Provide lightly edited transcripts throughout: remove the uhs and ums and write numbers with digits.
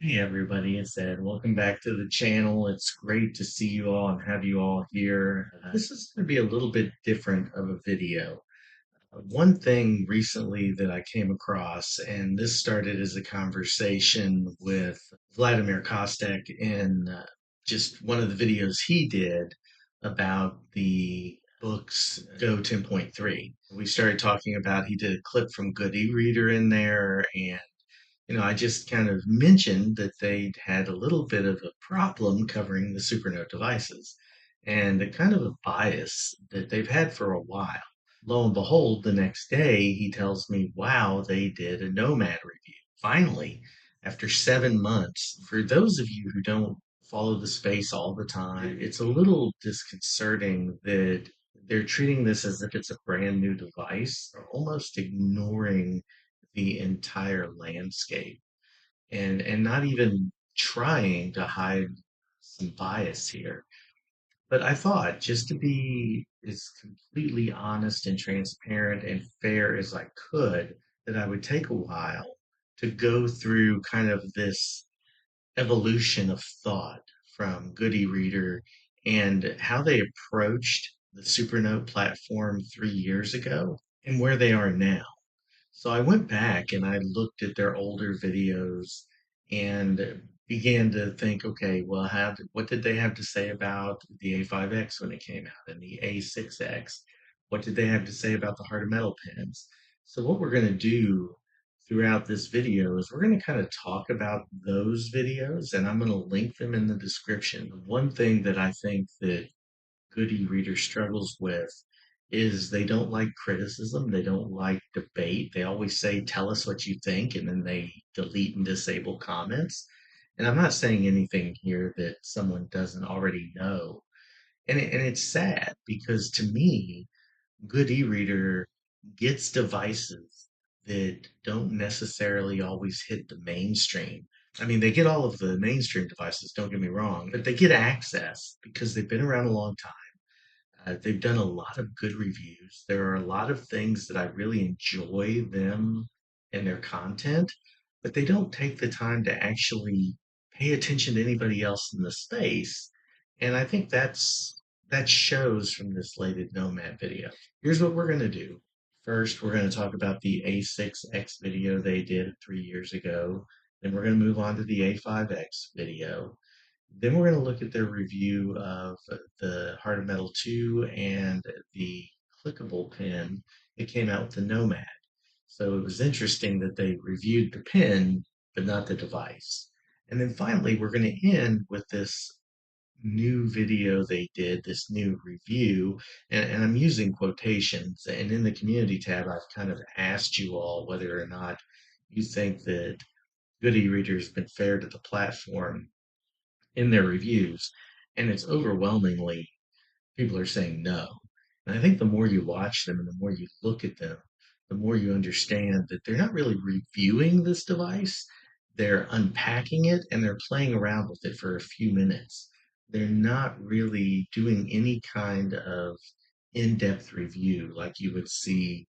Hey everybody, it's Ed. Welcome back to the channel. It's great to see you all and have you all here. This is going to be a little bit different of a video. One thing recently that I came across, and this started as a conversation with Vladimir Kostek in just one of the videos he did about the books Go 10.3. We started talking about, he did a clip from Good e-reader in there, and I just kind of mentioned that they'd had a little bit of a problem covering the Supernote devices and a kind of a bias that they've had for a while. Lo and behold, the next day he tells me, wow, they did a Nomad review. Finally, after 7 months. For those of you who don't follow the space all the time, it's a little disconcerting that they're treating this as if it's a brand new device, almost ignoring the entire landscape and not even trying to hide some bias here. But I thought, just to be as completely honest and transparent and fair as I could, that I would take a while to go through kind of this evolution of thought from Good e-reader and how they approached the Supernote platform 3 years ago and where they are now. So I went back and I looked at their older videos and began to think, okay, well, what did they have to say about the A5X when it came out and the A6X? What did they have to say about the Heart of Metal pins? So what we're going to do throughout this video is we're going to kind of talk about those videos, and I'm going to link them in the description. One thing that I think that good e-reader struggles with is they don't like criticism. They don't like debate. They always say, tell us what you think, and then they delete and disable comments. And I'm not saying anything here that someone doesn't already know. And it's sad because to me, good e-reader gets devices that don't necessarily always hit the mainstream. I mean, they get all of the mainstream devices, don't get me wrong, but they get access because they've been around a long time. They've done a lot of good reviews. There are a lot of things that I really enjoy them and their content, but they don't take the time to actually pay attention to anybody else in the space. And I think that shows from this latest Nomad video. Here's what we're going to do. First, we're going to talk about the A6X video they did 3 years ago. Then we're going to move on to the A5X video. Then we're going to look at their review of the Heart of Metal 2 and the clickable pen. It came out with the Nomad. So it was interesting that they reviewed the pen, but not the device. And then finally, we're going to end with this new video they did, this new review, and I'm using quotations. And in the community tab, I've kind of asked you all whether or not you think that Good e-reader's been fair to the platform in their reviews, and it's overwhelmingly people are saying no. And I think the more you watch them and the more you look at them, the more you understand that they're not really reviewing this device. They're unpacking it and they're playing around with it for a few minutes. They're not really doing any kind of in-depth review like you would see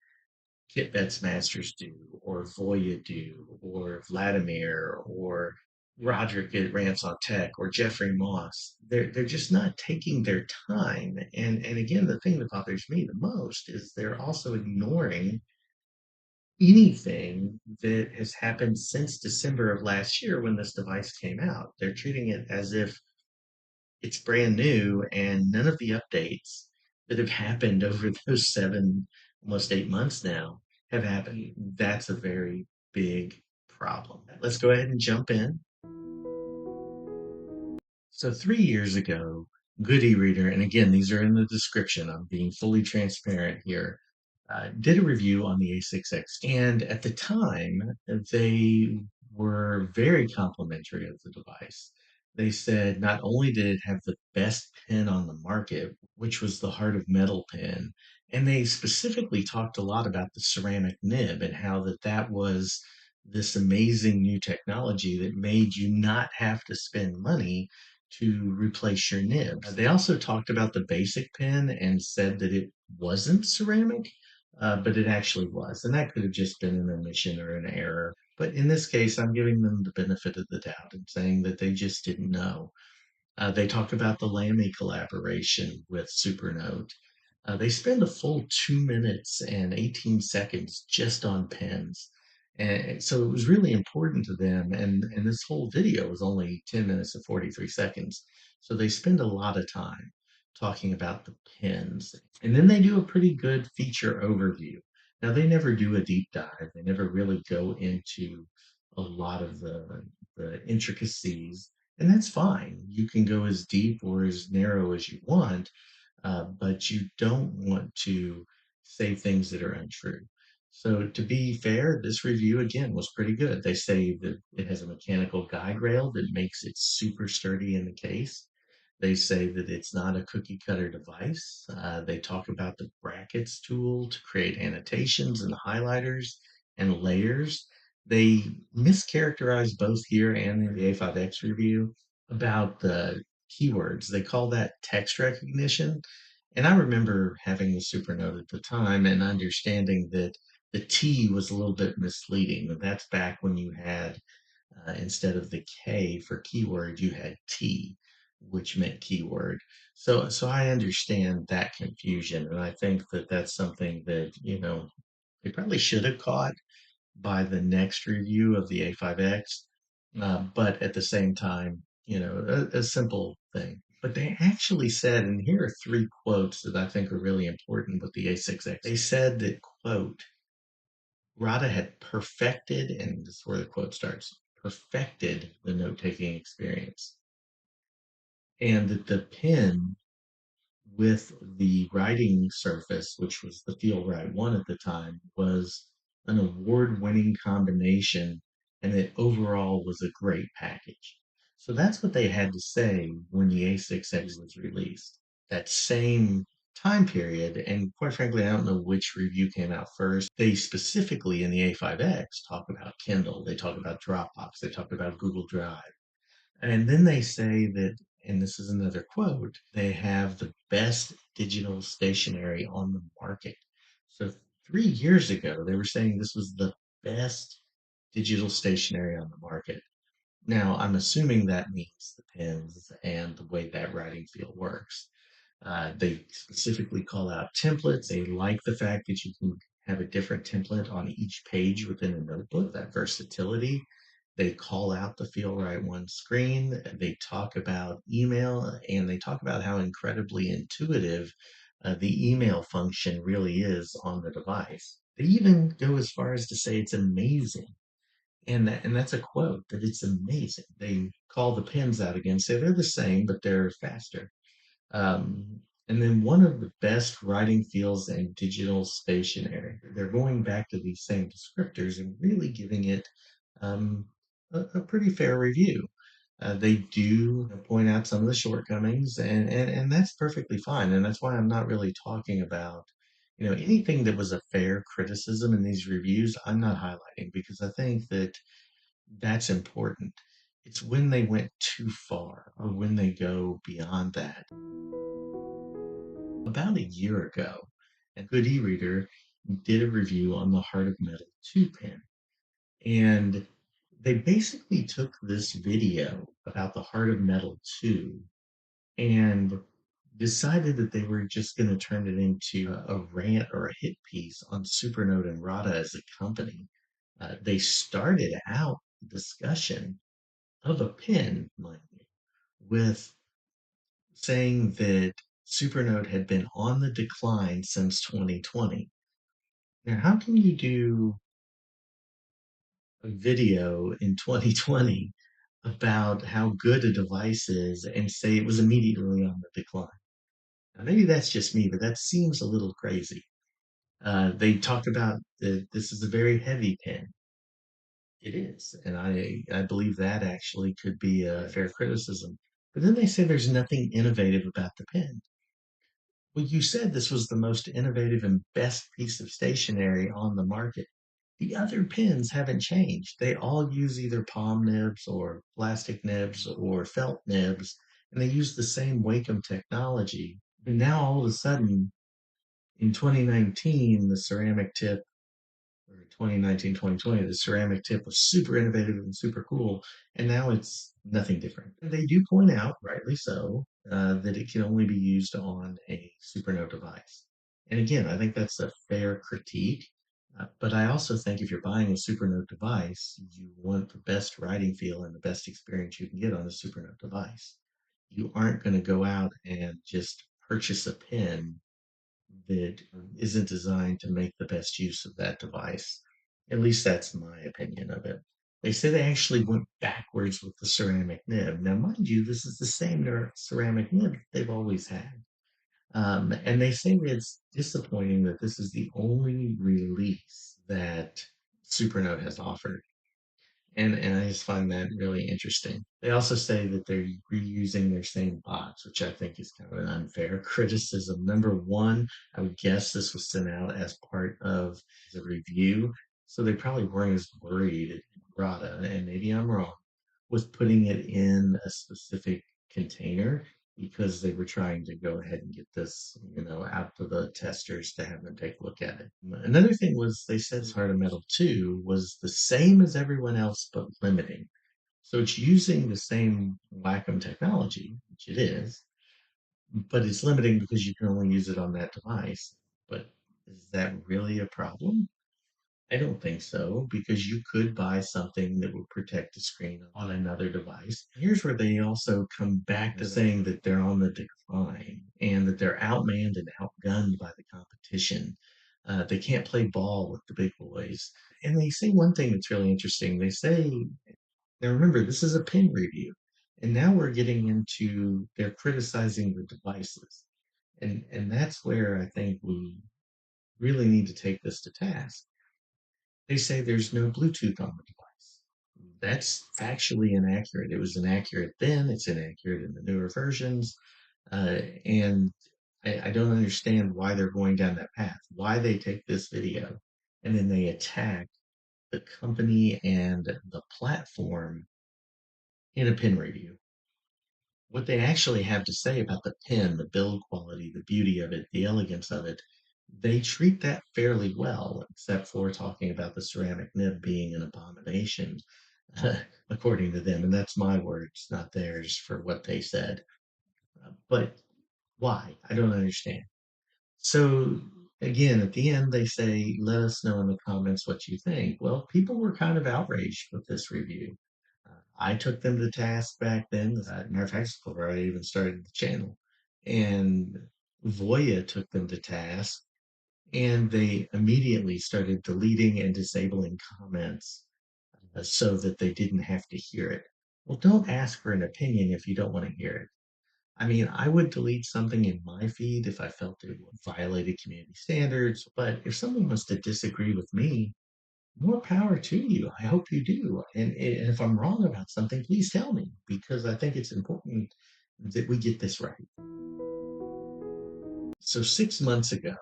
Kit Bet's Masters do, or Voya do, or Vladimir, or Roderick at Rants on Tech, or Jeffrey Moss. They're just not taking their time. And again, the thing that bothers me the most is they're also ignoring anything that has happened since December of last year when this device came out. They're treating it as if it's brand new and none of the updates that have happened over those almost 8 months now have happened. That's a very big problem. Let's go ahead and jump in. So 3 years ago, Good e-reader, and again, these are in the description. I'm being fully transparent here. Did a review on the A6X, and at the time, they were very complimentary of the device. They said not only did it have the best pen on the market, which was the Heart of Metal pen, and they specifically talked a lot about the ceramic nib and how that was this amazing new technology that made you not have to spend money to replace your nibs. They also talked about the basic pen and said that it wasn't ceramic, but it actually was. And that could have just been an omission or an error. But in this case, I'm giving them the benefit of the doubt and saying that they just didn't know. They talk about the Lammy collaboration with Supernote. They spend a full 2 minutes and 18 seconds just on pens. And so it was really important to them. And this whole video was only 10 minutes and 43 seconds. So they spend a lot of time talking about the pens. And then they do a pretty good feature overview. Now, they never do a deep dive, they never really go into a lot of the intricacies. And that's fine. You can go as deep or as narrow as you want, but you don't want to say things that are untrue. So, to be fair, this review again was pretty good. They say that it has a mechanical guide rail that makes it super sturdy in the case. They say that it's not a cookie cutter device. They talk about the brackets tool to create annotations and highlighters and layers. They mischaracterize both here and in the A5X review about the keywords. They call that text recognition. And I remember having the Supernote at the time and understanding that the T was a little bit misleading. That's back when you had, instead of the K for keyword, you had T, which meant keyword. So I understand that confusion. And I think that that's something that, they probably should have caught by the next review of the A5X. But at the same time, a simple thing. But they actually said, and here are three quotes that I think are really important with the A6X. They said that, quote, Ratta had perfected, and this is where the quote starts, perfected the note taking experience. And that the pen with the writing surface, which was the Feel Right one at the time, was an award winning combination and it overall was a great package. So that's what they had to say when the A6X was released. That same time period, and quite frankly, I don't know which review came out first. They specifically in the A5X talk about Kindle, they talk about Dropbox, they talk about Google Drive. And then they say that, and this is another quote, they have the best digital stationery on the market. So 3 years ago, they were saying this was the best digital stationery on the market. Now, I'm assuming that means the pens and the way that writing feel works. They specifically call out templates. They like the fact that you can have a different template on each page within a notebook, that versatility. They call out the Feel Right One screen. They talk about email and they talk about how incredibly intuitive the email function really is on the device. They even go as far as to say it's amazing. And that's a quote, that it's amazing. They call the pens out again, say they're the same, but they're faster. And then one of the best writing feels in digital stationery. They're going back to these same descriptors and really giving it a pretty fair review. They do point out some of the shortcomings, and that's perfectly fine. And that's why I'm not really talking about, anything that was a fair criticism in these reviews. I'm not highlighting because I think that that's important. It's when they went too far or when they go beyond that. About a year ago, a good e-reader did a review on the Heart of Metal 2 pen. And they basically took this video about the Heart of Metal 2 and decided that they were just going to turn it into a rant or a hit piece on Supernote and Ratta as a company. They started out the discussion of a pen, mind you, with saying that Supernote had been on the decline since 2020. Now, how can you do a video in 2020 about how good a device is and say it was immediately on the decline? Now, maybe that's just me, but that seems a little crazy. They talked about that this is a very heavy pen. It is, and I believe that actually could be a fair criticism. But then they say there's nothing innovative about the pen. Well, you said this was the most innovative and best piece of stationery on the market. The other pens haven't changed. They all use either palm nibs or plastic nibs or felt nibs, and they use the same Wacom technology. And now all of a sudden, in 2019, the ceramic tip, or 2019, 2020, the ceramic tip was super innovative and super cool, and now it's nothing different. And they do point out, rightly so, that it can only be used on a Supernote device. And again, I think that's a fair critique. But I also think if you're buying a Supernote device, you want the best writing feel and the best experience you can get on a Supernote device. You aren't going to go out and just purchase a pen that isn't designed to make the best use of that device. At least that's my opinion of it. They say they actually went backwards with the ceramic nib. Now, mind you, this is the same ceramic nib they've always had. And they say that it's disappointing that this is the only release that Supernote has offered. And I just find that really interesting. They also say that they're reusing their same box, which I think is kind of an unfair criticism. Number one, I would guess this was sent out as part of the review, so they probably weren't as worried, Ratta, and maybe I'm wrong, with putting it in a specific container because they were trying to go ahead and get this, out to the testers to have them take a look at it. Another thing was they said Heart of Metal 2 was the same as everyone else but limiting. So it's using the same Wacom technology, which it is, but it's limiting because you can only use it on that device. But is that really a problem? I don't think so, because you could buy something that would protect the screen on another device. Here's where they also come back to saying that they're on the decline and that they're outmanned and outgunned by the competition. They can't play ball with the big boys. And they say one thing that's really interesting. They say, now remember, this is a pin review, and now we're getting into they're criticizing the devices. And that's where I think we really need to take this to task. They say there's no Bluetooth on the device. That's factually inaccurate. It was inaccurate then, it's inaccurate in the newer versions. And I don't understand why they're going down that path, why they take this video and then they attack the company and the platform in a pin review. What they actually have to say about the pen, the build quality, the beauty of it, the elegance of it, they treat that fairly well, except for talking about the ceramic nib being an abomination, according to them. And that's my words, not theirs, for what they said. But why? I don't understand. So again, at the end, they say, let us know in the comments what you think. Well, people were kind of outraged with this review. I took them to task back then. Matter of fact, it's before I even started the channel. And Voya took them to task, and they immediately started deleting and disabling comments so that they didn't have to hear it. Well, don't ask for an opinion if you don't want to hear it. I mean, I would delete something in my feed if I felt it violated community standards, but if someone wants to disagree with me, more power to you. I hope you do. And if I'm wrong about something, please tell me because I think it's important that we get this right. So 6 months ago,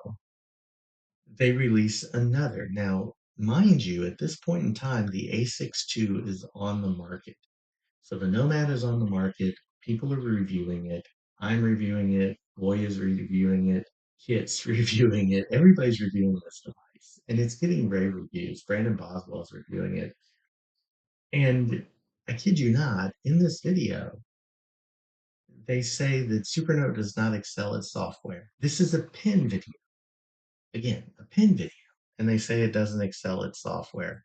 they release another. Now, mind you, at this point in time, the A62 is on the market. So the Nomad is on the market. People are reviewing it. I'm reviewing it. Boy is reviewing it. Kit's reviewing it. Everybody's reviewing this device. And it's getting rave reviews. Brandon Boswell's reviewing it. And I kid you not, in this video, they say that Supernote does not excel at software. This is a pin video. Again, a pin video. And they say it doesn't excel at software.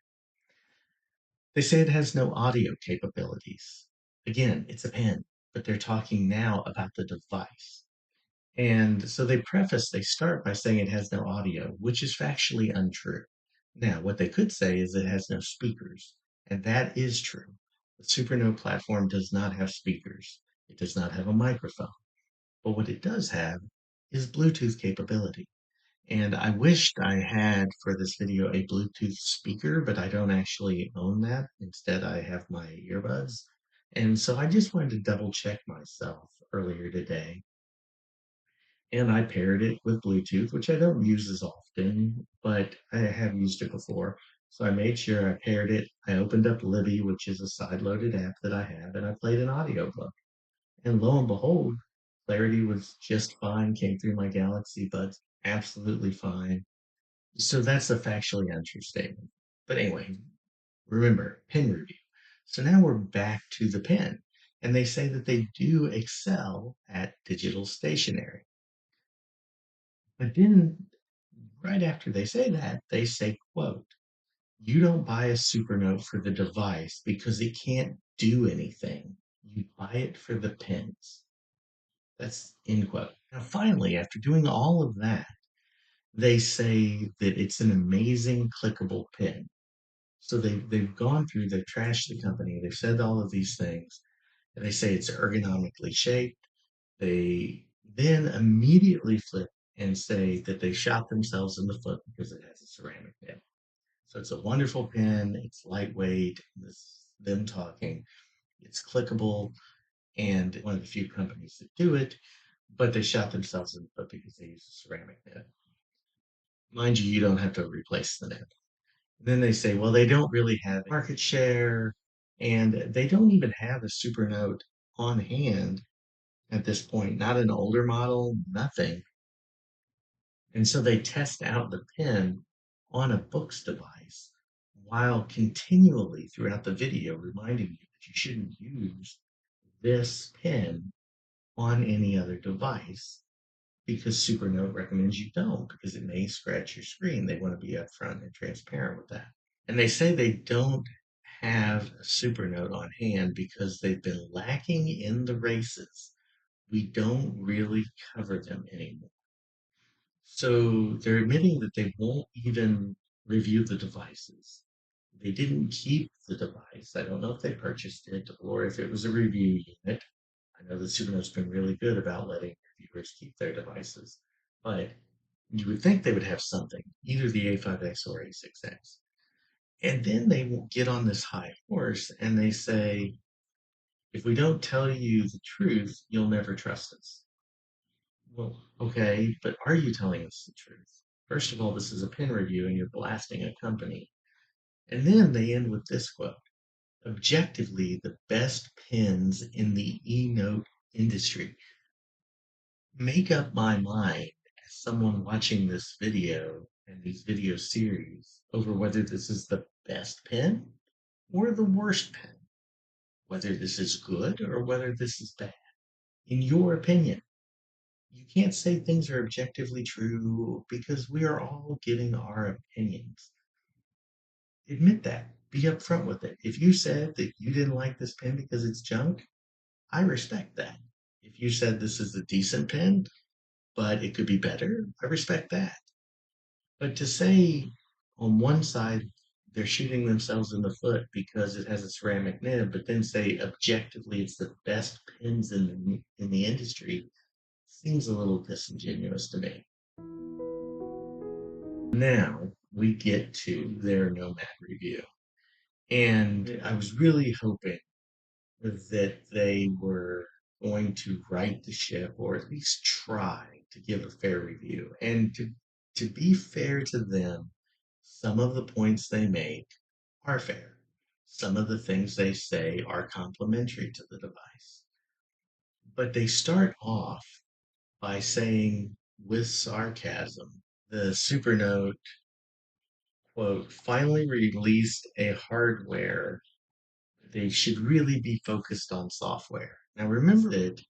They say it has no audio capabilities. Again, it's a pen, but they're talking now about the device. And so they start by saying it has no audio, which is factually untrue. Now, what they could say is it has no speakers, and that is true. The Supernote platform does not have speakers. It does not have a microphone. But what it does have is Bluetooth capability. And I wished I had for this video a Bluetooth speaker, but I don't actually own that. Instead, I have my earbuds. And so I just wanted to double check myself earlier today. And I paired it with Bluetooth, which I don't use as often, but I have used it before. So I made sure I paired it. I opened up Libby, which is a side-loaded app that I have, and I played an audiobook. And lo and behold, clarity was just fine, came through my Galaxy Buds absolutely fine. So that's a factually untrue statement. But anyway, remember, pen review. So now we're back to the pen. And they say that they do excel at digital stationery. But then right after they say that, they say, quote, you don't buy a Supernote for the device because it can't do anything. You buy it for the pens. That's end quote. Now, finally, after doing all of that, they say that it's an amazing clickable pen. So they've gone through, they've trashed the company, they've said all of these things, and they say it's ergonomically shaped. They then immediately flip and say that they shot themselves in the foot because it has a ceramic nib. So it's a wonderful pen, it's lightweight, this is them talking, it's clickable, and one of the few companies that do it, but they shot themselves in the foot because they use a ceramic nib. Mind you, you don't have to replace the nib. Then they say, well, they don't really have market share, and they don't even have a Supernote on hand at this point, not an older model, nothing. And so they test out the pen on a Books device while continually throughout the video reminding you that you shouldn't use this pen on any other device because Supernote recommends you don't because it may scratch your screen. They want to be upfront and transparent with that. And they say they don't have a Supernote on hand because they've been lacking in the races. We don't really cover them anymore. So they're admitting that they won't even review the devices. They didn't keep the device. I don't know if they purchased it or if it was a review unit. I know that Supernote's been really good about letting reviewers keep their devices, but you would think they would have something, either the A5X or A6X. And then they will get on this high horse and they say, if we don't tell you the truth, you'll never trust us. Well, okay, but are you telling us the truth? First of all, this is a pen review and you're blasting a company. And then they end with this quote: objectively, the best pens in the e-note industry. Make up my mind as someone watching this video and these video series over whether this is the best pen or the worst pen, whether this is good or whether this is bad. In your opinion, you can't say things are objectively true because we are all giving our opinions. Admit that. Be upfront with it. If you said that you didn't like this pen because it's junk, I respect that. If you said this is a decent pen, but it could be better, I respect that. But to say on one side they're shooting themselves in the foot because it has a ceramic nib, but then say objectively it's the best pens in the industry seems a little disingenuous to me. Now we get to their Nomad review. And I was really hoping that they were going to right the ship or at least try to give a fair review. And to be fair to them, some of the points they make are fair. Some of the things they say are complimentary to the device. But they start off by saying with sarcasm, the Supernote, quote, finally released a hardware. They should really be focused on software. Now, remember that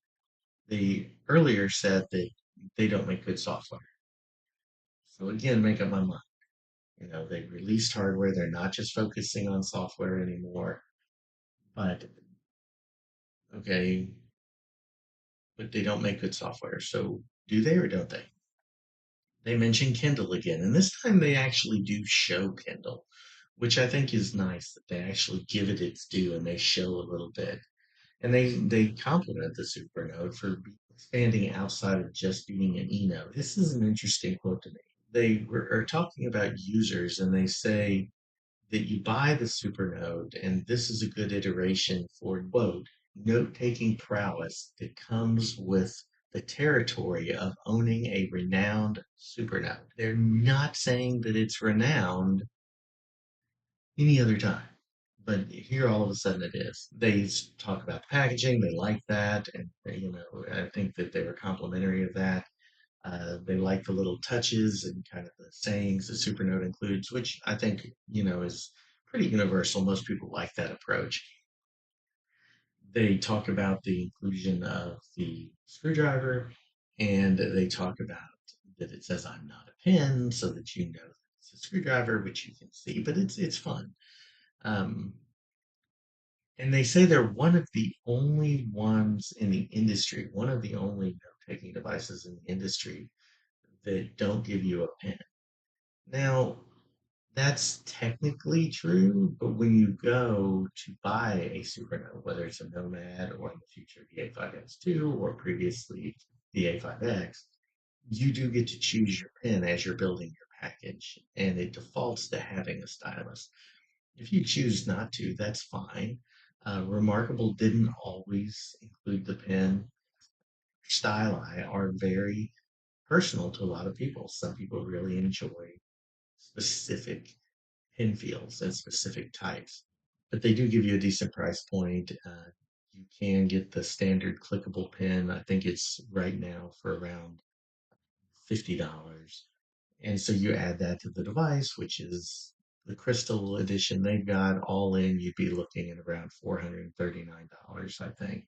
they earlier said that they don't make good software. So again, make up my mind. You know, they released hardware. They're not just focusing on software anymore. But okay, but they don't make good software. So do they or don't they? They mention Kindle again, and this time they actually do show Kindle, which I think is nice that they actually give it its due and they show a little bit. And they compliment the Supernote for expanding outside of just being an e-note. This is an interesting quote to me. Are talking about users and they say that you buy the Supernote and this is a good iteration for, quote, note-taking prowess that comes with the territory of owning a renowned Supernote. They're not saying that it's renowned any other time. But here all of a sudden it is. They talk about packaging, they like that, and you know, I think that they were complimentary of that. They like the little touches and kind of the sayings that Supernote includes, which I think, is pretty universal. Most people like that approach. They talk about the inclusion of the screwdriver, and they talk about that it says I'm not a pin, so that you know that it's a screwdriver, which you can see, but it's fun. Um, and they say they're one of the only ones in the industry, one of the only note-taking devices in the industry that don't give you a pin. Now, that's technically true, but when you go to buy a Supernote, whether it's a Nomad or in the future the A5X2 or previously the A5X, you do get to choose your pin as you're building your package, and it defaults to having a stylus. If you choose not to, that's fine. Remarkable didn't always include the pin. Styli are very personal to a lot of people. Some people really enjoy specific pin fields and specific types, but they do give you a decent price point. You can get the standard clickable pin. I think it's right now for around $50. And so you add that to the device, which is the crystal edition they've got all in, you'd be looking at around $439, I think.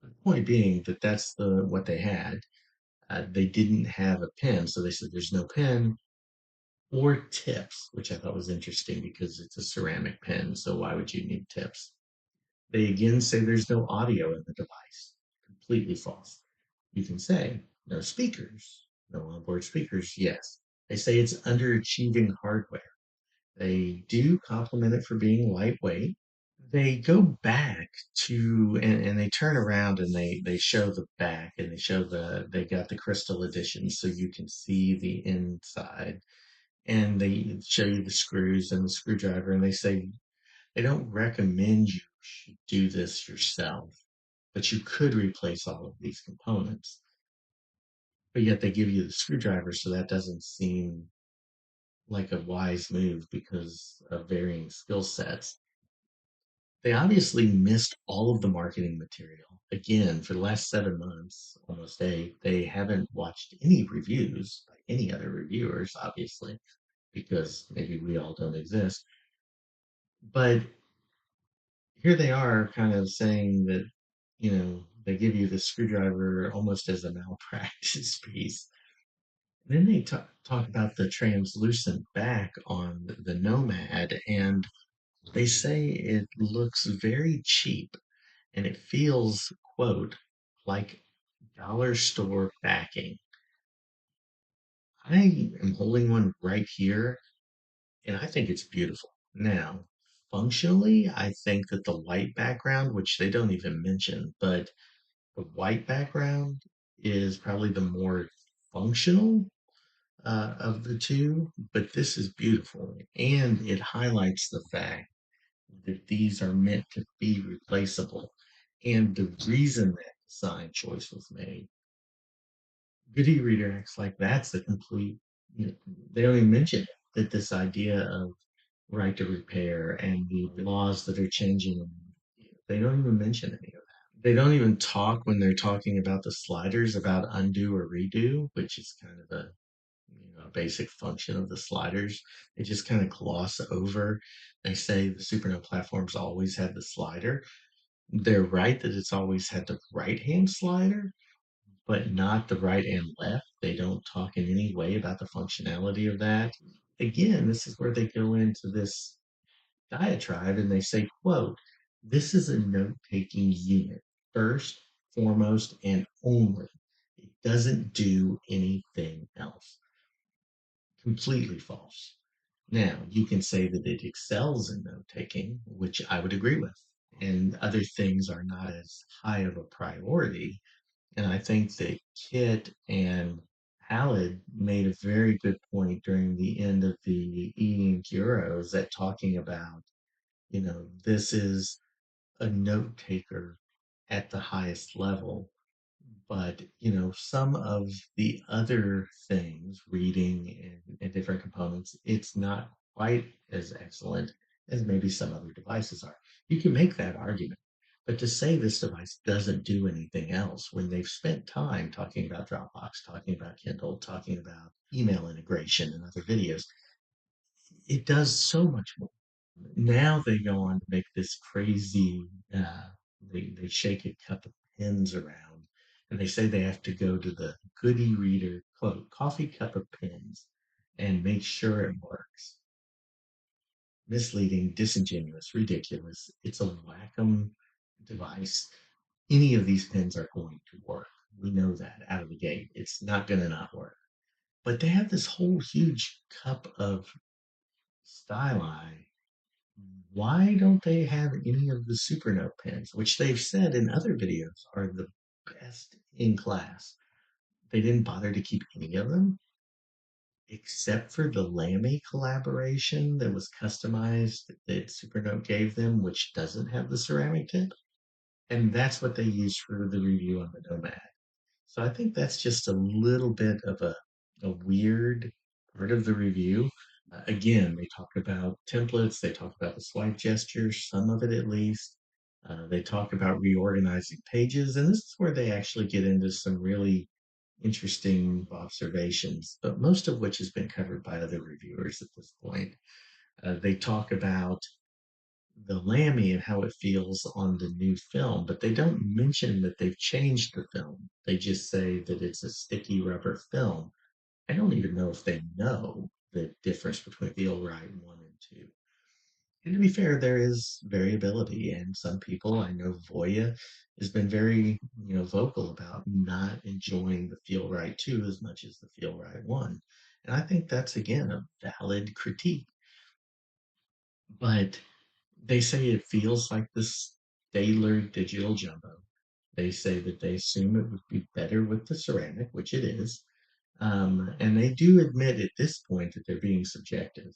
The point being that that's what they had. They didn't have a pin, so they said there's no pin or tips, which I thought was interesting because it's a ceramic pen, so why would you need tips? They again say there's no audio in the device. Completely false. You can say no speakers, no onboard speakers, yes. They say it's underachieving hardware. They do compliment it for being lightweight. They go back to and they turn around and they show the back and they got the crystal edition so you can see the inside, and they show you the screws and the screwdriver, and they say they don't recommend you should do this yourself, but you could replace all of these components. But yet they give you the screwdriver, so that doesn't seem like a wise move because of varying skill sets. They obviously missed all of the marketing material. Again, for the last 7 months, almost eight, they haven't watched any reviews by any other reviewers, obviously, because maybe we all don't exist. But here they are kind of saying that, they give you the screwdriver almost as a malpractice piece. And then they talk about the translucent back on the Nomad, and they say it looks very cheap and it feels, quote, like dollar store backing. I am holding one right here, and I think it's beautiful. Now, functionally, I think that the white background, which they don't even mention, but the white background is probably the more functional of the two, but this is beautiful. And it highlights the fact that these are meant to be replaceable. And the reason that design choice was made, good e-reader acts like that's the complete, you know, they don't even mention it, that this idea of right to repair and the laws that are changing, they don't even mention any of that. They don't even talk when they're talking about the sliders about undo or redo, which is kind of a basic function of the sliders. They just kind of gloss over. They say the Supernote platforms always had the slider. They're right that it's always had the right hand slider, but not the right and left. They don't talk in any way about the functionality of that. Again, this is where they go into this diatribe and they say, quote, this is a note-taking unit, first, foremost, and only. It doesn't do anything else. Completely false. Now, you can say that it excels in note-taking, which I would agree with, and other things are not as high of a priority. And I think that Kit and Halid made a very good point during the end of the Eating Euros that talking about, this is a note taker at the highest level. But, some of the other things, reading and different components, it's not quite as excellent as maybe some other devices are. You can make that argument. But to say this device doesn't do anything else when they've spent time talking about Dropbox, talking about Kindle, talking about email integration and other videos, it does so much more. Now they go on to make this crazy, they shake a cup of pens around and they say they have to go to the goody reader, quote, coffee cup of pens and make sure it works. Misleading, disingenuous, ridiculous. It's a whack-em device. Any of these pens are going to work. We know that out of the gate. It's not going to not work. But they have this whole huge cup of styli. Why don't they have any of the Supernote pens, which they've said in other videos are the best in class? They didn't bother to keep any of them, except for the Lamy collaboration that was customized that Supernote gave them, which doesn't have the ceramic tip. And that's what they used for the review on the Nomad. So I think that's just a little bit of a weird part of the review. Again, they talk about templates, they talk about the swipe gestures, some of it at least. They talk about reorganizing pages, and this is where they actually get into some really interesting observations, but most of which has been covered by other reviewers at this point. They talk about the Lammy and how it feels on the new film, but they don't mention that they've changed the film. They just say that it's a sticky rubber film. I don't even know if they know the difference between Feel Right 1 and 2. And to be fair, there is variability, and some people, I know Voya has been very, vocal about not enjoying the Feel Right 2 as much as the Feel Right 1. And I think that's, again, a valid critique. But they say it feels like this Staedtler digital jumbo. They say that they assume it would be better with the ceramic, which it is. And they do admit at this point that they're being subjective.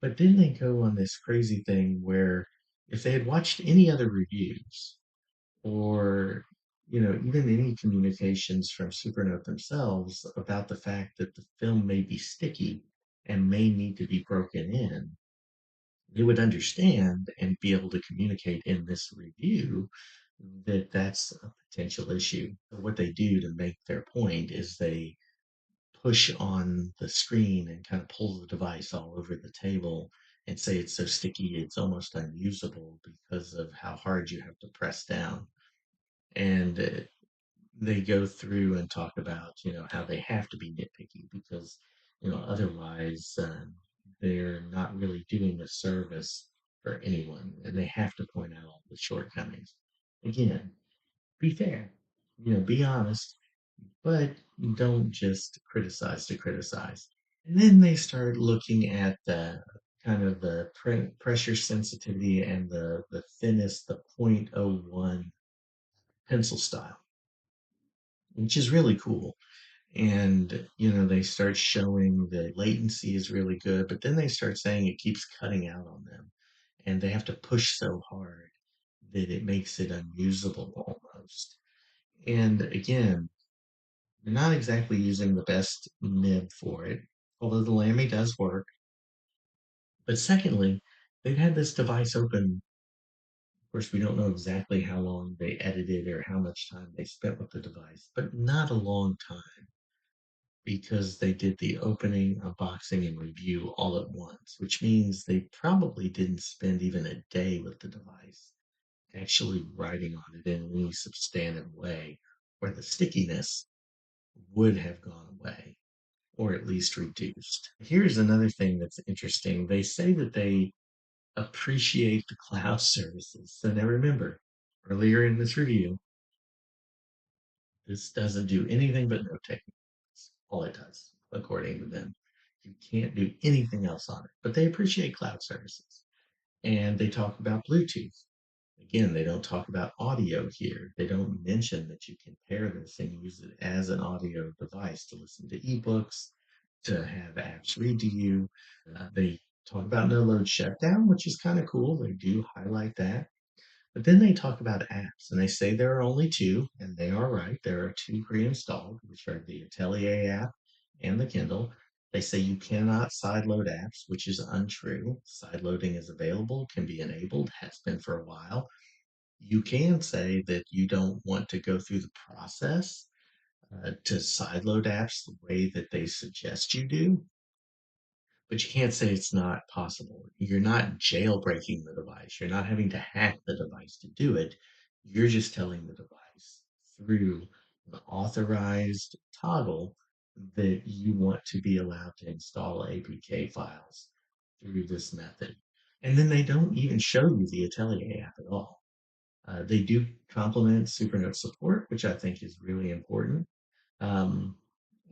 But then they go on this crazy thing where if they had watched any other reviews or even any communications from Supernote themselves about the fact that the film may be sticky and may need to be broken in, they would understand and be able to communicate in this review that that's a potential issue. What they do to make their point is they push on the screen and kind of pull the device all over the table and say it's so sticky it's almost unusable because of how hard you have to press down. And they go through and talk about how they have to be nitpicky because otherwise they're not really doing a service for anyone and they have to point out all the shortcomings. Again, be fair, be honest, but don't just criticize to criticize. And then they start looking at the kind of the pressure sensitivity and the thinnest, the point oh 0.01 pencil style, which is really cool. And they start showing the latency is really good, but then they start saying it keeps cutting out on them and they have to push so hard that it makes it unusable almost. And again, they're not exactly using the best nib for it, although the Lamy does work. But secondly, they've had this device open. Of course, we don't know exactly how long they edited or how much time they spent with the device, but not a long time because they did the opening, unboxing, and review all at once, which means they probably didn't spend even a day with the device actually writing on it in any substantive way where the stickiness would have gone away or at least reduced. Here's another thing that's interesting. They say that they appreciate the cloud services. So now remember, earlier in this review, this doesn't do anything but note taking. That's all it does, according to them. You can't do anything else on it. But they appreciate cloud services. And they talk about Bluetooth. Again, they don't talk about audio here. They don't mention that you can pair this and use it as an audio device to listen to ebooks, to have apps read to you. They talk about no load shutdown, which is kind of cool. They do highlight that. But then they talk about apps and they say there are only two, and they are right. There are two pre installed, which are the Atelier app and the Kindle. They say you cannot sideload apps, which is untrue. Sideloading is available, can be enabled, has been for a while. You can say that you don't want to go through the process to sideload apps the way that they suggest you do, but you can't say it's not possible. You're not jailbreaking the device. You're not having to hack the device to do it. You're just telling the device through the authorized toggle that you want to be allowed to install APK files through this method. And then they don't even show you the Atelier app at all. They do complement Supernote support, which I think is really important. Um,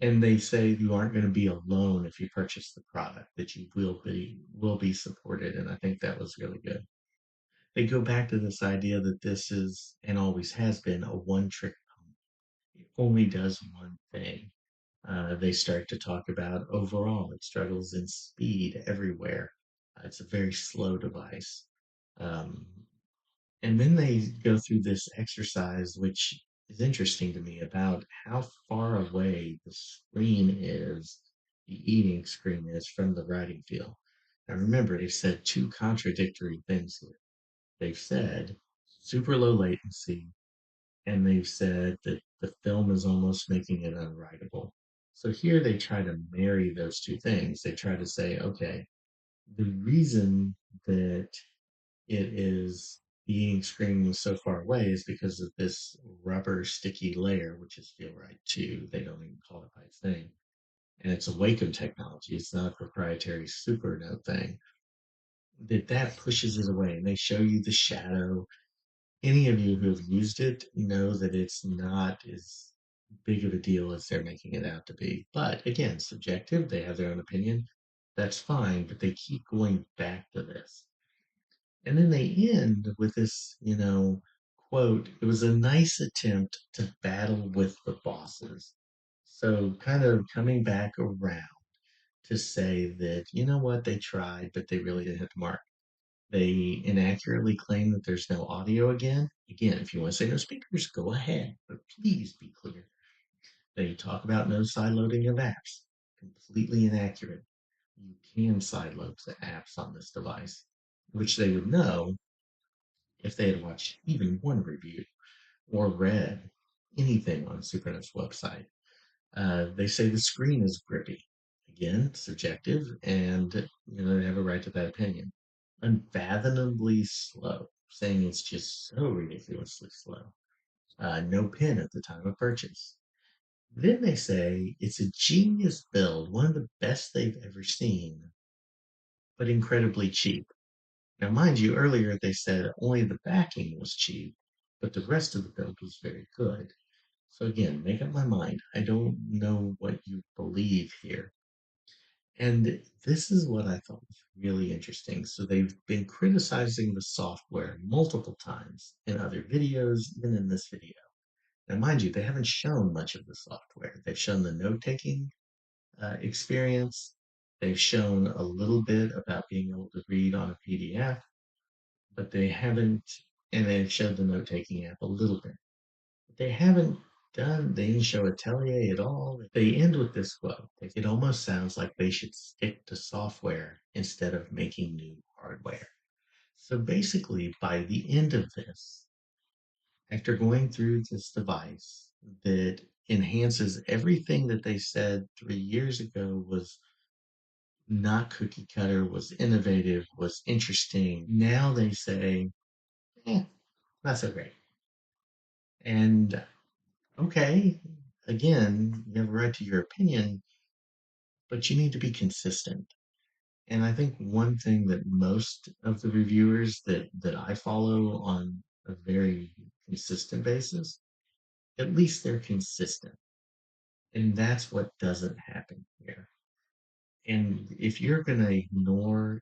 and they say you aren't going to be alone if you purchase the product, that you will be supported. And I think that was really good. They go back to this idea that this is and always has been a one trick pony. It only does one thing. They start to talk about overall it struggles in speed everywhere. It's a very slow device. Um, and then they go through this exercise, which is interesting to me, about how far away the screen is, the eating screen is from the writing field. Now remember, they've said two contradictory things here. They've said super low latency, and they've said that the film is almost making it unwritable. So here they try to marry those two things. They try to say, okay, the reason that it is being screened so far away is because of this rubber sticky layer, which is Feel Right 2. They don't even call it by its name. And it's a Wacom technology. It's not a proprietary Supernote thing. That pushes it away. And they show you the shadow. Any of you who have used it know that it's not as big of a deal as they're making it out to be. But again, subjective. They have their own opinion. That's fine. But they keep going back to this. And then they end with this, quote, it was a nice attempt to battle with the bosses. So kind of coming back around to say that, you know what, they tried, but they really didn't hit the mark. They inaccurately claim that there's no audio again. Again, if you want to say no speakers, go ahead, but please be clear. They talk about no sideloading of apps. Completely inaccurate. You can sideload the apps on this device, which they would know if they had watched even one review or read anything on Supernote's website. They say the screen is grippy. Again, subjective, and they have a right to that opinion. Unfathomably slow, saying it's just so ridiculously slow. No pin at the time of purchase. Then they say it's a genius build, one of the best they've ever seen, but incredibly cheap. Now, mind you, earlier they said only the backing was cheap, but the rest of the build was very good. So again, make up my mind. I don't know what you believe here. And this is what I thought was really interesting. So they've been criticizing the software multiple times in other videos, even in this video. Now, mind you, they haven't shown much of the software. They've shown the note-taking experience. They've shown a little bit about being able to read on a PDF, but they haven't, and they've showed the note-taking app a little bit. They haven't they didn't show Atelier at all. They end with this quote. Like, it almost sounds like they should stick to software instead of making new hardware. So basically, by the end of this, after going through this device that enhances everything that they said 3 years ago was not cookie cutter, was innovative, was interesting, now they say, not so great. And okay, again, you have a right to your opinion, but you need to be consistent. And I think one thing that most of the reviewers that I follow on a very consistent basis, at least they're consistent. And that's what doesn't happen here. And if you're going to ignore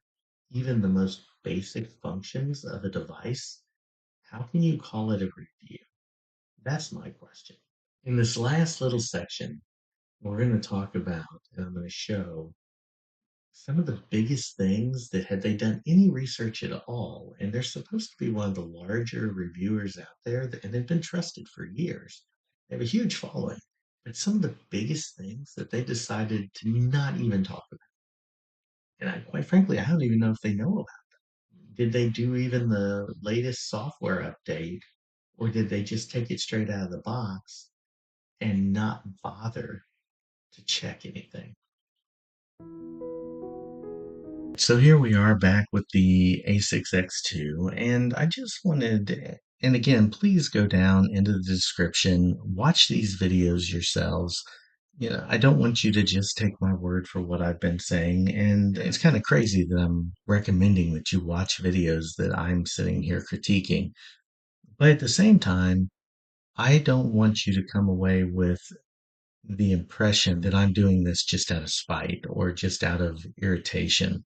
even the most basic functions of a device, how can you call it a review? That's my question. In this last little section, we're going to talk about, and I'm going to show some of the biggest things that had they done any research at all, and they're supposed to be one of the larger reviewers out there, and they've been trusted for years. They have a huge following, but some of the biggest things that they decided to not even talk about. And quite frankly, I don't even know if they know about. Did they do even the latest software update, or did they just take it straight out of the box and not bother to check anything? So here we are back with the A6X2, and I just wanted, and again, please go down into the description, watch these videos yourselves. I don't want you to just take my word for what I've been saying, and it's kind of crazy that I'm recommending that you watch videos that I'm sitting here critiquing. But at the same time, I don't want you to come away with the impression that I'm doing this just out of spite or just out of irritation.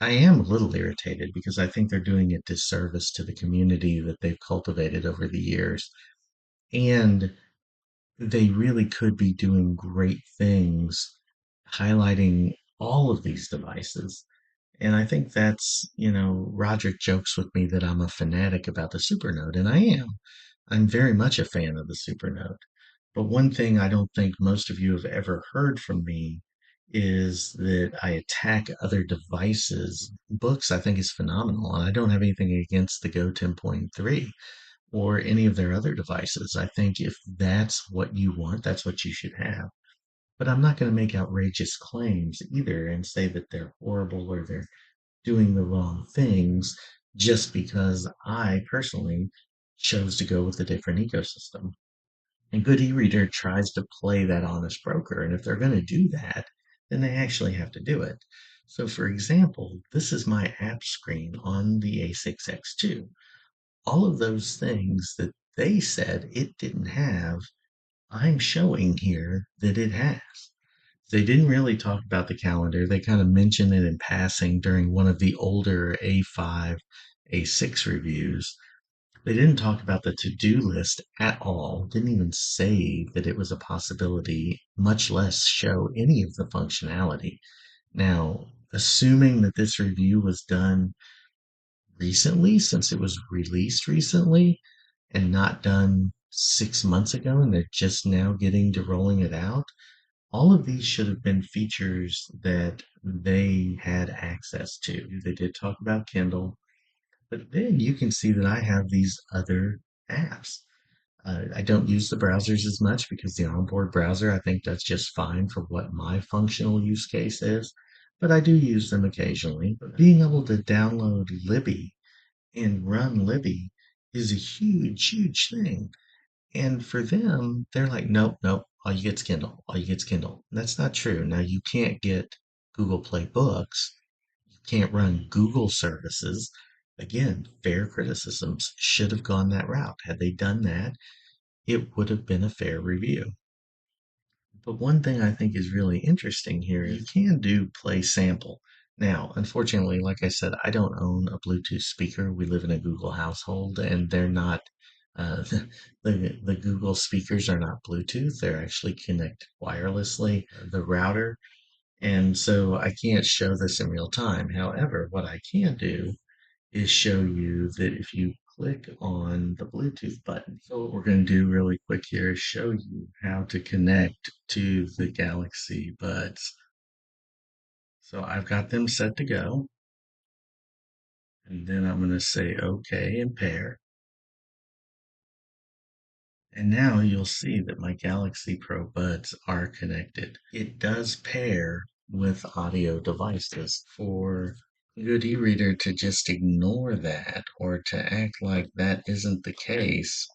I am a little irritated because I think they're doing a disservice to the community that they've cultivated over the years. And they really could be doing great things highlighting all of these devices. And I think Roderick jokes with me that I'm a fanatic about the Supernote, and I am. I'm very much a fan of the Supernote. But one thing I don't think most of you have ever heard from me is that I attack other devices. Books, I think, is phenomenal, and I don't have anything against the Go 10.3 or any of their other devices. I think if that's what you want, that's what you should have. But I'm not going to make outrageous claims either and say that they're horrible or they're doing the wrong things just because I personally chose to go with a different ecosystem. And good e-reader tries to play that honest broker. And if they're going to do that, then they actually have to do it. So for example, this is my app screen on the A6X2. All of those things that they said it didn't have, I'm showing here that it has. They didn't really talk about the calendar. They kind of mentioned it in passing during one of the older A5, A6 reviews. They didn't talk about the to-do list at all, didn't even say that it was a possibility, much less show any of the functionality. Now, assuming that this review was done recently, since it was released recently and not done 6 months ago, and they're just now getting to rolling it out, all of these should have been features that they had access to. They did talk about Kindle, but then you can see that I have these other apps. I don't use the browsers as much because the onboard browser, I think that's just fine for what my functional use case is, but I do use them occasionally. But being able to download Libby and run Libby is a huge, huge thing. And for them, they're like, nope, nope, all you get's Kindle, all you get's Kindle. That's not true. Now, you can't get Google Play Books, you can't run Google services. Again, fair criticisms should have gone that route. Had they done that, it would have been a fair review. But one thing I think is really interesting here, you can do play sample. Now, unfortunately, like I said, I don't own a Bluetooth speaker. We live in a Google household, and they're not, the Google speakers are not Bluetooth. They're actually connected wirelessly, the router. And so I can't show this in real time. However, what I can do is show you that if you click on the Bluetooth button. So what we're going to do really quick here is show you how to connect to the Galaxy Buds. So I've got them set to go. And then I'm going to say OK and pair. And now you'll see that my Galaxy Pro Buds are connected. It does pair with audio devices. For good e-reader to just ignore that or to act like that isn't the case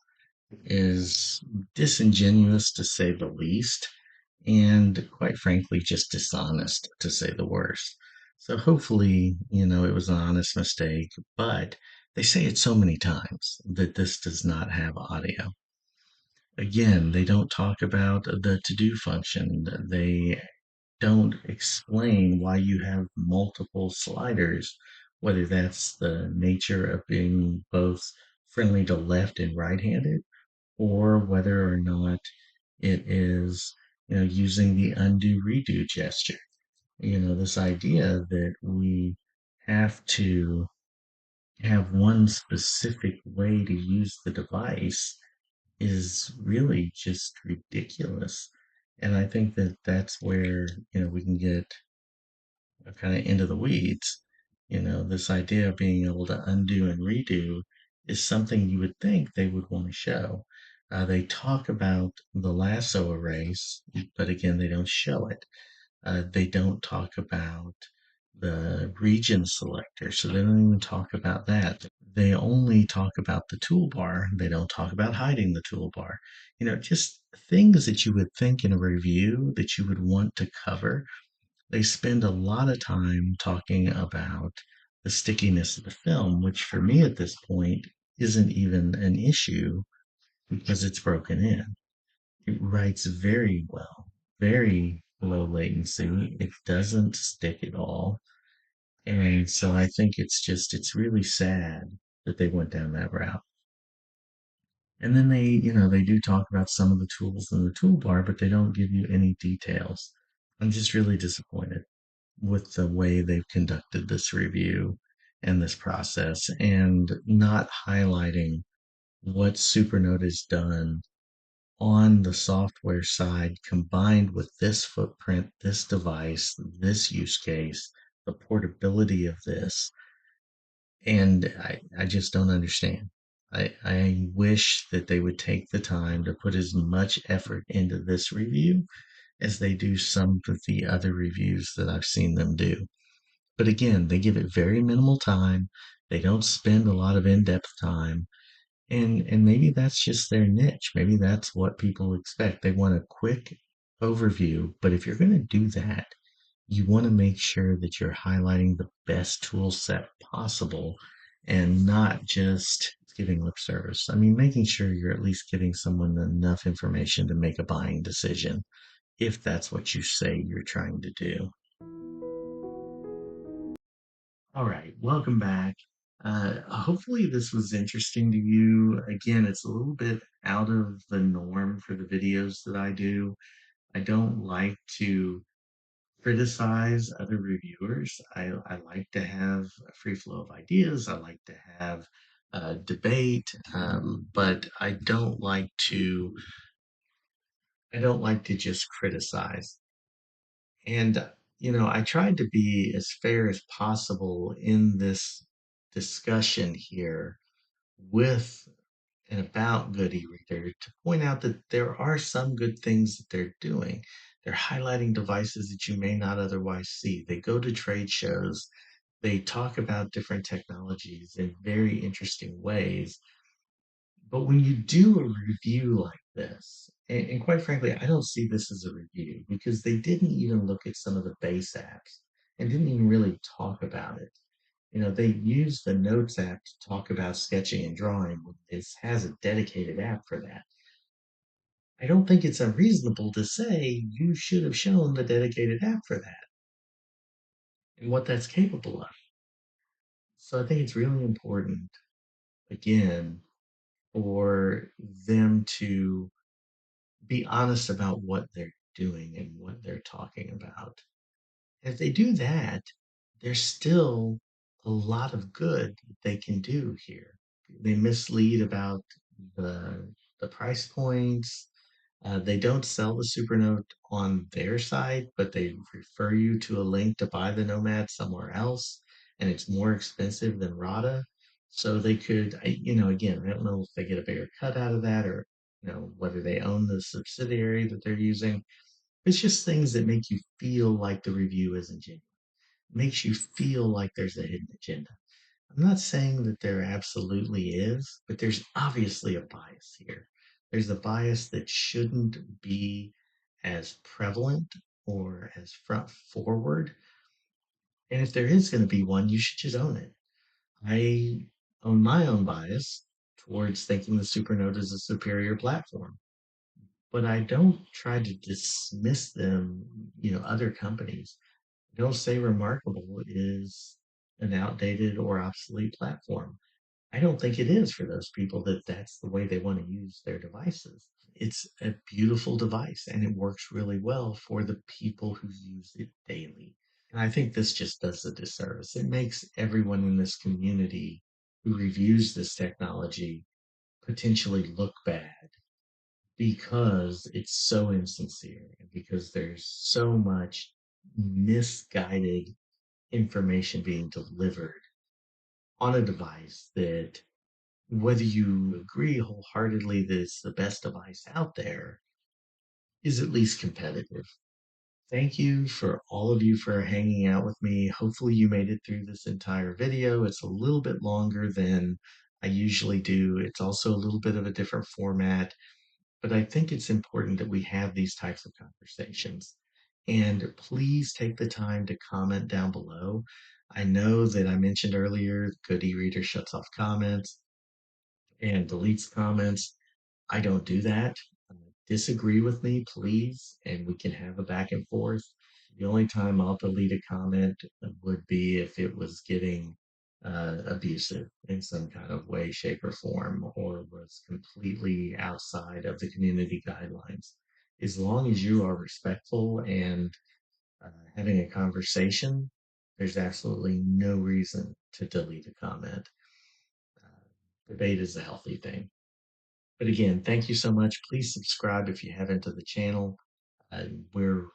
is disingenuous to say the least, and quite frankly, just dishonest to say the worst. So hopefully, it was an honest mistake, but they say it so many times that this does not have audio. Again, they don't talk about the to do function. They don't explain why you have multiple sliders, whether that's the nature of being both friendly to left and right handed, or whether or not it is, using the undo redo gesture. This idea that we have to have one specific way to use the device is really just ridiculous. And I think that that's where, we can get kind of into the weeds. This idea of being able to undo and redo is something you would think they would want to show. They talk about the lasso erase, but again, they don't show it. They don't talk about the region selector, so they don't even talk about that. They only talk about the toolbar. They don't talk about hiding the toolbar. Just things that you would think in a review that you would want to cover. They spend a lot of time talking about the stickiness of the film, which for me at this point isn't even an issue because it's broken in. It writes very well, very low latency. It doesn't stick at all. And so I think it's really sad that they went down that route. And then they do talk about some of the tools in the toolbar, but they don't give you any details. I'm just really disappointed with the way they've conducted this review and this process and not highlighting what Supernote has done on the software side combined with this footprint, this device, this use case, the portability of this. And I just don't understand. I wish that they would take the time to put as much effort into this review as they do some of the other reviews that I've seen them do. But again, they give it very minimal time. They don't spend a lot of in-depth time. And maybe that's just their niche. Maybe that's what people expect. They want a quick overview. But if you're going to do that, you want to make sure that you're highlighting the best tool set possible and not just giving lip service. I mean, making sure you're at least giving someone enough information to make a buying decision if that's what you say you're trying to do. All right, welcome back. Hopefully, this was interesting to you. Again, it's a little bit out of the norm for the videos that I do. I don't like to criticize other reviewers. I like to have a free flow of ideas. I like to have debate, but I don't like to just criticize. And, I tried to be as fair as possible in this discussion here with and about Good e-reader to point out that there are some good things that they're doing. They're highlighting devices that you may not otherwise see. They go to trade shows. They talk about different technologies in very interesting ways. But when you do a review like this, and quite frankly, I don't see this as a review because they didn't even look at some of the base apps and didn't even really talk about it. They use the Notes app to talk about sketching and drawing. It has a dedicated app for that. I don't think it's unreasonable to say you should have shown the dedicated app for that and what that's capable of. So I think it's really important, again, for them to be honest about what they're doing and what they're talking about. If they do that, there's still a lot of good that they can do here. They mislead about the the price points. They don't sell the Supernote on their site, but they refer you to a link to buy the Nomad somewhere else, and it's more expensive than Ratta. So they could, again, I don't know if they get a bigger cut out of that or, whether they own the subsidiary that they're using. It's just things that make you feel like the review isn't genuine. Makes you feel like there's a hidden agenda. I'm not saying that there absolutely is, but there's obviously a bias here. There's a bias that shouldn't be as prevalent or as front forward. And if there is going to be one, you should just own it. I own my own bias towards thinking the Supernote is a superior platform, but I don't try to dismiss them, other companies. Don't say Remarkable is an outdated or obsolete platform. I don't think it is for those people that that's the way they want to use their devices. It's a beautiful device and it works really well for the people who use it daily. And I think this just does a disservice. It makes everyone in this community who reviews this technology potentially look bad because it's so insincere and because there's so much misguided information being delivered on a device that, whether you agree wholeheartedly that it's the best device out there, is at least competitive. Thank you for all of you for hanging out with me. Hopefully, you made it through this entire video. It's a little bit longer than I usually do. It's also a little bit of a different format, but I think it's important that we have these types of conversations. And please take the time to comment down below. I know that I mentioned earlier, good e-reader shuts off comments and deletes comments. I don't do that. Disagree with me, please, and we can have a back and forth. The only time I'll delete a comment would be if it was getting abusive in some kind of way, shape, or form, or was completely outside of the community guidelines. As long as you are respectful and having a conversation, there's absolutely no reason to delete a comment. Debate is a healthy thing. But again, thank you so much. Please subscribe if you haven't to the channel. We're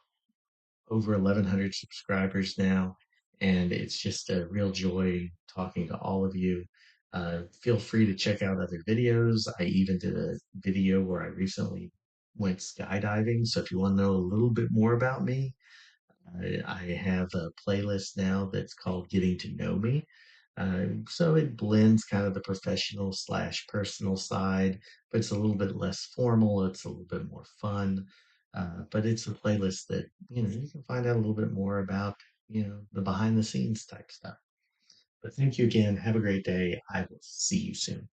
over 1,100 subscribers now, and it's just a real joy talking to all of you. Feel free to check out other videos. I even did a video where I recently went skydiving. So if you want to know a little bit more about me, I have a playlist now that's called Getting to Know Me. So it blends kind of the professional slash personal side, but it's a little bit less formal. It's a little bit more fun. But it's a playlist that, you can find out a little bit more about, the behind the scenes type stuff. But thank you again. Have a great day. I will see you soon.